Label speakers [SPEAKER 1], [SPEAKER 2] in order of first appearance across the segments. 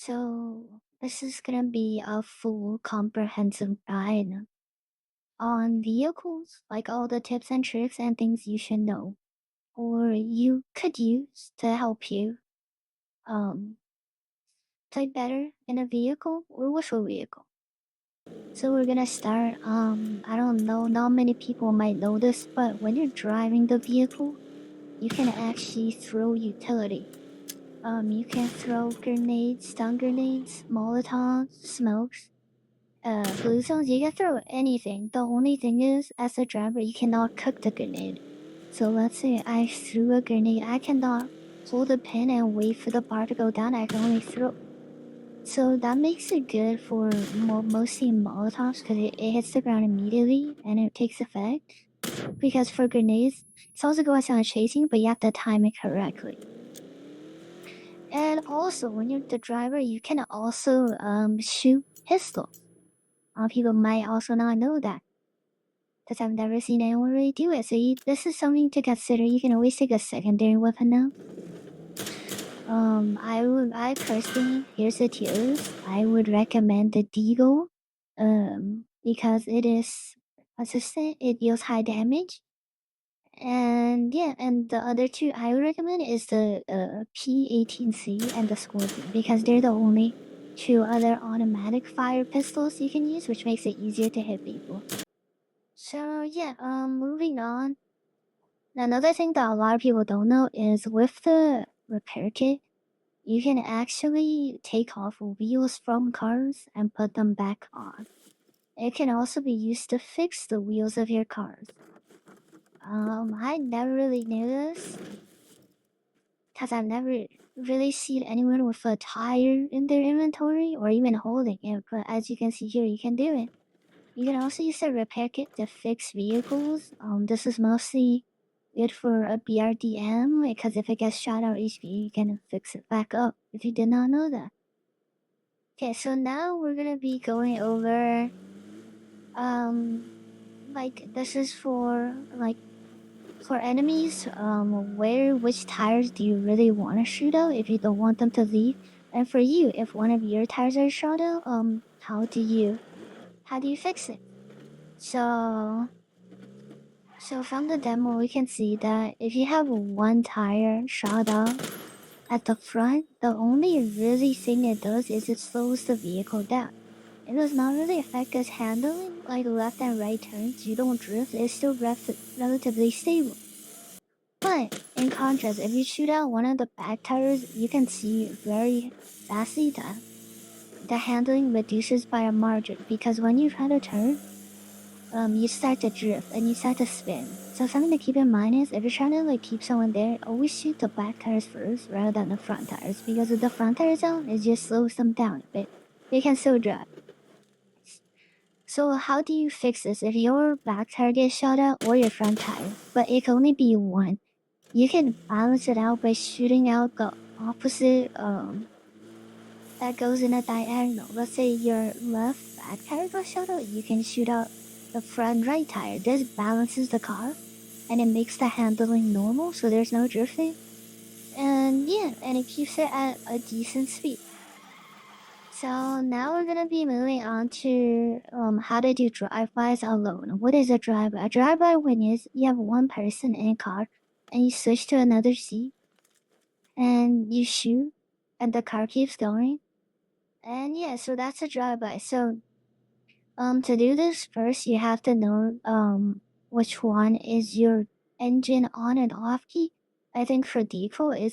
[SPEAKER 1] So this is gonna be a full comprehensive guide on vehicles, like all the tips and tricks and things you should know or you could use to help you um play better in a vehicle or with a vehicle. So we're gonna start. I don't know, not many people might know this, but when you're driving the vehicle, you can actually throw utility. You can throw grenades, stun grenades, molotovs, smokes, blue zones. You can throw anything. The only thing is, as a driver, you cannot cook the grenade. So let's say I threw a grenade, I cannot hold the pin and wait for the bar to go down. I can only throw. So that makes it good for mostly molotovs because it hits the ground immediately and it takes effect. Because for grenades, it's also going on chasing, but you have to time it correctly. And also, when you're the driver, you can also shoot pistols. People might also not know that because I've never seen anyone really do it. So this is something to consider. You can always take a secondary weapon now. I personally, here's the tier list. I would recommend the Deagle, because it is consistent. It deals high damage, and yeah, and the other two I would recommend is the P18C and the Scorpion because they're the only two other automatic fire pistols you can use, which makes it easier to hit people. So yeah, moving on. Another thing that a lot of people don't know is with the repair kit, you can actually take off wheels from cars and put them back on. It can also be used to fix the wheels of your cars. I never really knew this because I've never really seen anyone with a tire in their inventory or even holding it. But as you can see here, you can do it. You can also use a repair kit to fix vehicles. This is mostly good for a BRDM because if it gets shot out HP, you can fix it back up if you did not know that. Okay, so now we're gonna be going over um like this is for enemies, which tires do you really want to shoot out if you don't want them to leave? And for you, if one of your tires are shot out, how do you fix it? So from the demo we can see that if you have one tire shot out at the front, the only really thing it does is it slows the vehicle down. It does not really affect us handling, like left and right turns. You don't drift, it's still relatively stable. But in contrast, if you shoot out one of the back tires, you can see very fastly that the handling reduces by a margin because when you try to turn, you start to drift and you start to spin. So something to keep in mind is if you're trying to like keep someone there, always shoot the back tires first rather than the front tires because if the front tires out, it just slows them down a bit. They can still drive. So how do you fix this if your back tire gets shot out or your front tire? But it can only be one. You can balance it out by shooting out the opposite that goes in a diagonal. Let's say your left back tire got shot out, you can shoot out the front right tire. This balances the car and it makes the handling normal so there's no drifting. And yeah, and it keeps it at a decent speed. So now we're gonna be moving on to how to do drive-bys alone. What is a drive-by? A drive-by when is you have one person in a car and you switch to another seat and you shoot and the car keeps going. And yeah, so that's a drive-by. So to do this first you have to know which one is your engine on and off key. I think for default it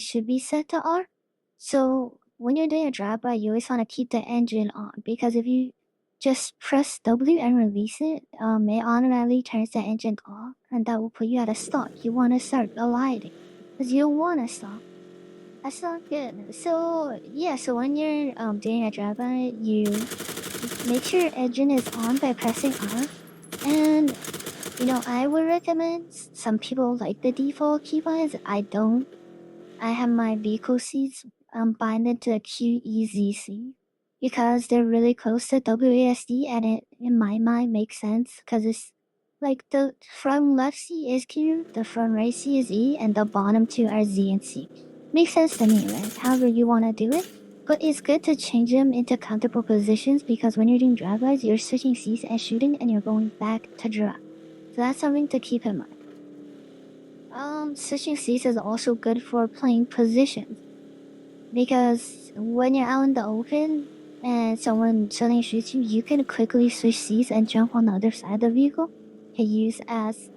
[SPEAKER 1] should be set to R. So when you're doing a drive-by, you always want to keep the engine on because if you just press W and release it, it automatically turns the engine off and that will put you at a stop. You want to start gliding because you don't want to stop. That's not good. So yeah, so when you're doing a drive-by, you make sure your engine is on by pressing R. And I would recommend some people like the default keybinds. I don't. I have my vehicle seats binded to a QEZC because they're really close to WASD and it in my mind makes sense because it's like the front left C is Q, the front right C is E, and the bottom two are Z and C. Makes sense to me, right? However you want to do it. But it's good to change them into comfortable positions because when you're doing drag rides, you're switching seats and shooting and you're going back to drag. So that's something to keep in mind. Switching seats is also good for playing positions because when you're out in the open and someone suddenly shoots you, you can quickly switch seats and jump on the other side of the vehicle to use as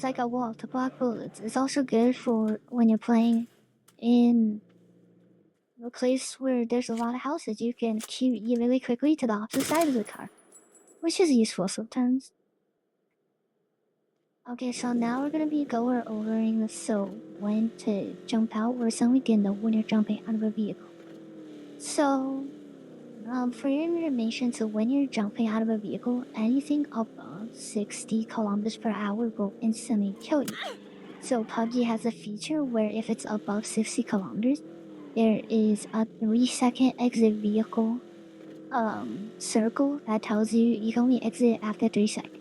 [SPEAKER 1] like a wall to block bullets. It's also good for when you're playing in a place where there's a lot of houses. You can queue really quickly to the opposite side of the car, which is useful sometimes. Okay, so now we're gonna be going over when to jump out or something we didn't know when you're jumping out of a vehicle. So, for your information, so when you're jumping out of a vehicle, anything above 60 kilometers per hour will instantly kill you. So Pubg has a feature where if it's above 60 kilometers, there is a 3-second exit vehicle circle that tells you can only exit after 3 seconds.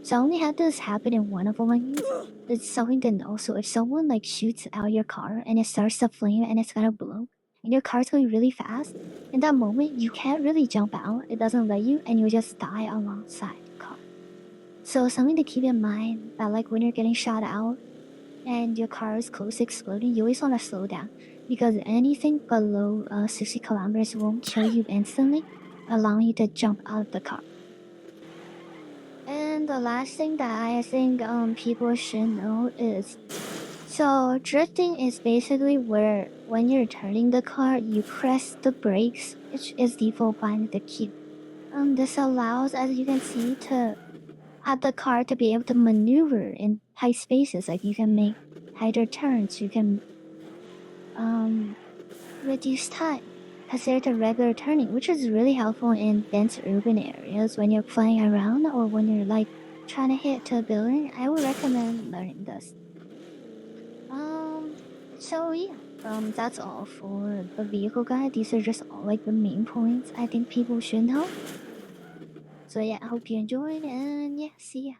[SPEAKER 1] So I only had this happen in one of my use. It's something to know. So if someone like shoots out your car and it starts to flame and it's gonna blow, and your car's going really fast, in that moment you can't really jump out. It doesn't let you, and you just die alongside the car. So something to keep in mind that like when you're getting shot out and your car is close to exploding, you always want to slow down because anything below 60 kilometers won't kill you instantly, allowing you to jump out of the car. And the last thing that I think people should know is so drifting is basically where when you're turning the car, you press the brakes, which is default behind the queue. This allows, as you can see, to have the car to be able to maneuver in tight spaces. Like you can make tighter turns, you can reduce time compared to regular turning, which is really helpful in dense urban areas when you're flying around or when you're like trying to hit to a building. I would recommend learning this. Um, so yeah, that's all for the vehicle guide. These are just all like the main points I think people should know. So yeah, I hope you enjoyed and yeah, see ya.